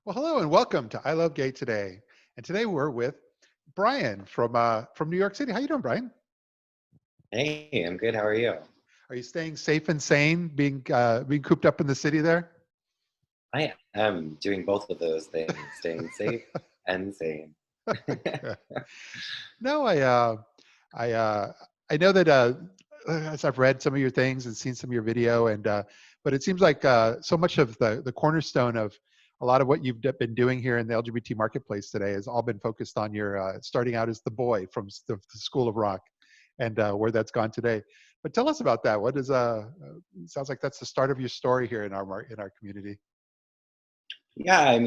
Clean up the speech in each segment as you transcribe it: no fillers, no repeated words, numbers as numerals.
Well, hello and welcome to I Love Gay today. And today we're with Brian from New York City. How you doing, Brian? Hey, I'm good. How are you? Are you staying safe and sane, being cooped up in the city there? I am doing both of those things, staying safe and sane. Okay. No, I I know that as I've read some of your things and seen some of your video, and but it seems like so much of the cornerstone of a lot of what you've been doing here in the LGBT marketplace today has all been focused on your starting out as the boy from the School of Rock, and where that's gone today. But tell us about that. What is sounds like that's the start of your story here in our community. Yeah, I'm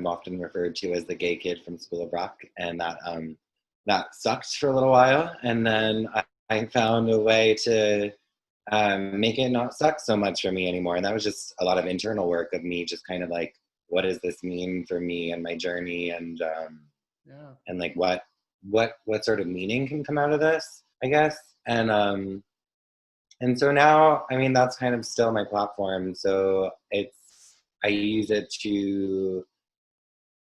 often referred to as the gay kid from School of Rock, and that sucked for a little while, and then I found a way to make it not suck so much for me anymore, and that was just a lot of internal work of me, just kind of like, what does this mean for me and my journey, Yeah. and like what sort of meaning can come out of this, I guess, and so now, I mean, that's kind of still my platform. So I use it to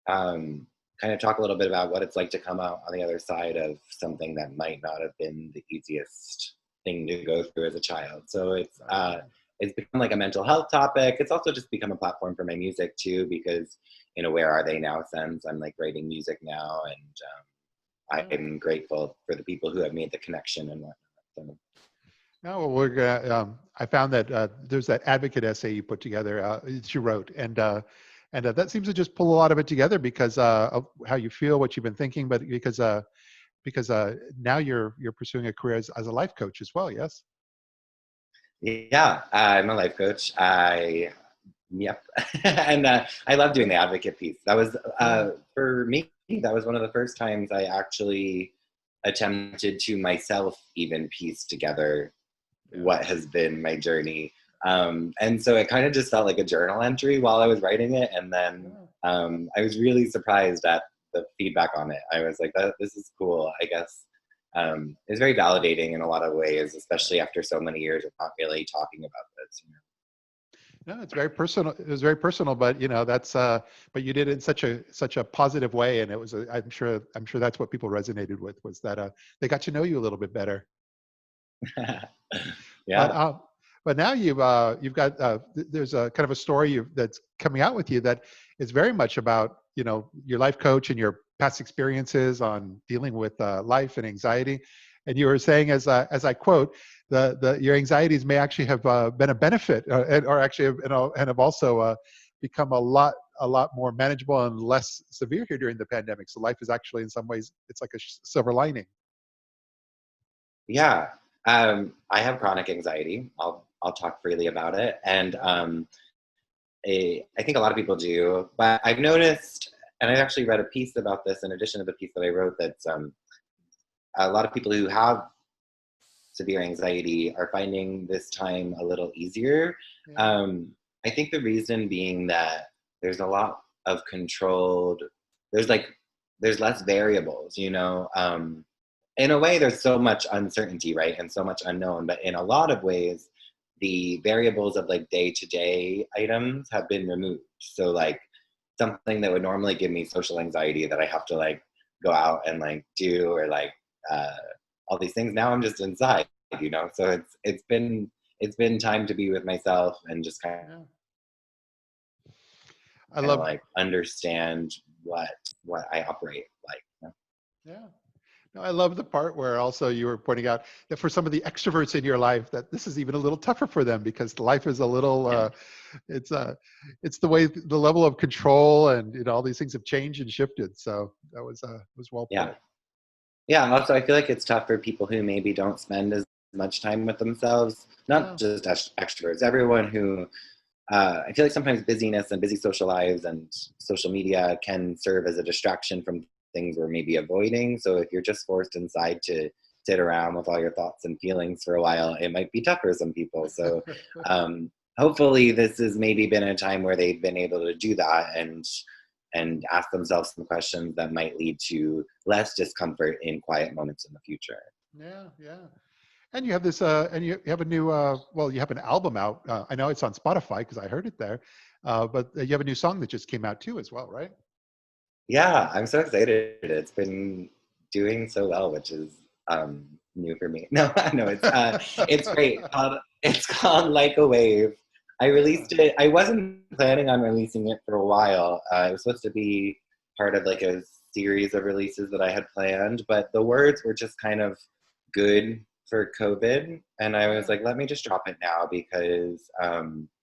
kind of talk a little bit about what it's like to come out on the other side of something that might not have been the easiest thing to go through as a child. So it's become like a mental health topic. It's also just become a platform for my music too, because in a "Where Are They Now" sense, I'm like writing music now, and Yeah. I'm grateful for the people who have made the connection and whatnot. So, No, well, we're gonna. I found that there's that advocate essay you put together that you wrote, and that seems to just pull a lot of it together because of how you feel, what you've been thinking, but because now you're pursuing a career as a life coach as well. Yes. yeah, I'm a life coach. Yep. And I love doing the advocate piece. That was, Yeah. for me, that was one of the first times I actually attempted to myself even piece together Yeah. what has been my journey. And so it kind of just felt like a journal entry while I was writing it. And then Yeah. I was really surprised at the feedback on it. I was like, this is cool, I guess. It's very validating in a lot of ways, Yeah. especially after so many years of not really talking about this. No, it's very personal. It was very personal, but that's but you did it in such a positive way, and it was. I'm sure that's what people resonated with was that they got to know you a little bit better. But Yeah. but now you've got there's a kind of a story that's coming out with you that is very much about your life coach and your past experiences on dealing with life and anxiety. And you were saying, as I quote, the your anxieties may actually have been a benefit, or actually and have also become a lot more manageable and less severe here during the pandemic. So life is actually in some ways it's like a silver lining. Yeah. I have chronic anxiety. I'll talk freely about it, and I think a lot of people do. But I've noticed, and I actually read a piece about this in addition to the piece that I wrote. That a lot of people who have severe anxiety are finding this time a little easier. Yeah. I think the reason being that there's a lot of controlled. There's like there's less variables, in a way, there's so much uncertainty, right? And so much unknown. But in a lot of ways, the variables of like day to day items have been removed. So, like, something that would normally give me social anxiety that I have to like go out and like do, or like uh, all these things, now I'm just inside. So it's been time to be with myself and just kind Yeah. I of love. like understand what I operate like. Yeah. No, I love the part where also you were pointing out that for some of the extroverts in your life, that this is even a little tougher for them because life is a little, Yeah. it's it's the way the level of control and all these things have changed and shifted. So that was well Yeah. put. Yeah, also, I feel like it's tough for people who maybe don't spend as much time with themselves, not Yeah. just extroverts, everyone who, I feel like sometimes busyness and busy social lives and social media can serve as a distraction from things we're maybe avoiding. So if you're just forced inside to sit around with all your thoughts and feelings for a while, it might be tough for some people. So hopefully this has maybe been a time where they've been able to do that and ask themselves some questions that might lead to less discomfort in quiet moments in the future. Yeah. Yeah. And you have this, and you have a new, well, you have an album out. I know it's on Spotify because I heard it there. But you have a new song that just came out too as well, right? Yeah, I'm so excited. It's been doing so well, which is new for me. No, no, it's great. It's called Like a Wave. I Yeah. released it. I wasn't planning on releasing it for a while. It was supposed to be part of like a series of releases that I had planned, but the words were just kind of good for COVID, and I was Yeah. like, let me just drop it now because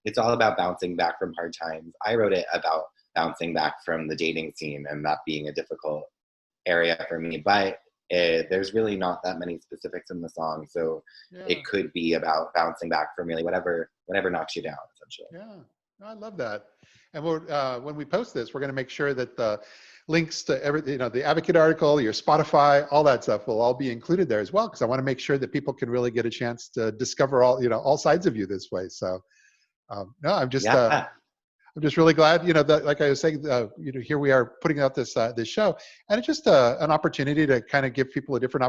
it's all about bouncing back from hard times. I wrote it about bouncing back from the dating scene and that being a difficult area for me. But there's really not that many specifics in the song, so Yeah. it could be about bouncing back from really whatever knocks you down, essentially. Yeah, I love that. And when we post this, we're going to make sure that the links to everything, the Advocate article, your Spotify, all that stuff will all be included there as well, because I want to make sure that people can really get a chance to discover all sides of you this way. So, no, Yeah, I'm just really glad, that, like I was saying, here we are putting out this show, and it's just an opportunity to kind of give people a different,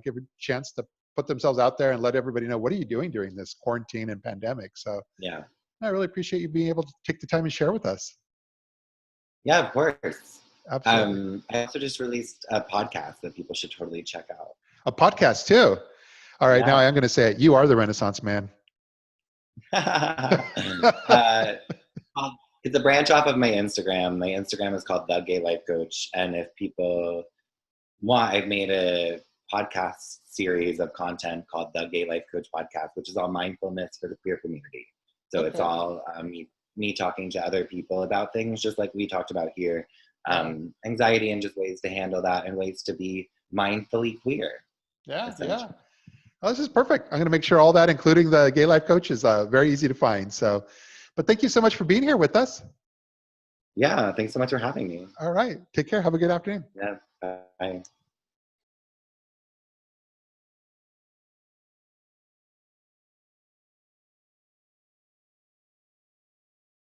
give a chance to put themselves out there and let everybody know, what are you doing during this quarantine and pandemic. So yeah, I really appreciate you being able to take the time and share with us. yeah. Of course. Absolutely. I also just released a podcast that people should totally check out. A podcast too. All right, now Yeah. I'm going to say it. You are the Renaissance man. uh, it's a branch off of my Instagram. My Instagram is called The Gay Life Coach, and if people want, I've made a podcast series of content called The Gay Life Coach Podcast, which is all mindfulness for the queer community. So it's Okay. all me talking to other people about things, just like we talked about here, Yeah. anxiety and just ways to handle that and ways to be mindfully queer, Yeah. Yeah. essentially. Oh, this is perfect. I'm going to make sure all that, including the Gay Life Coach, is very easy to find. So, but thank you so much for being here with us. Yeah, thanks so much for having me. All right. Take care. Have a good afternoon. Yeah, bye.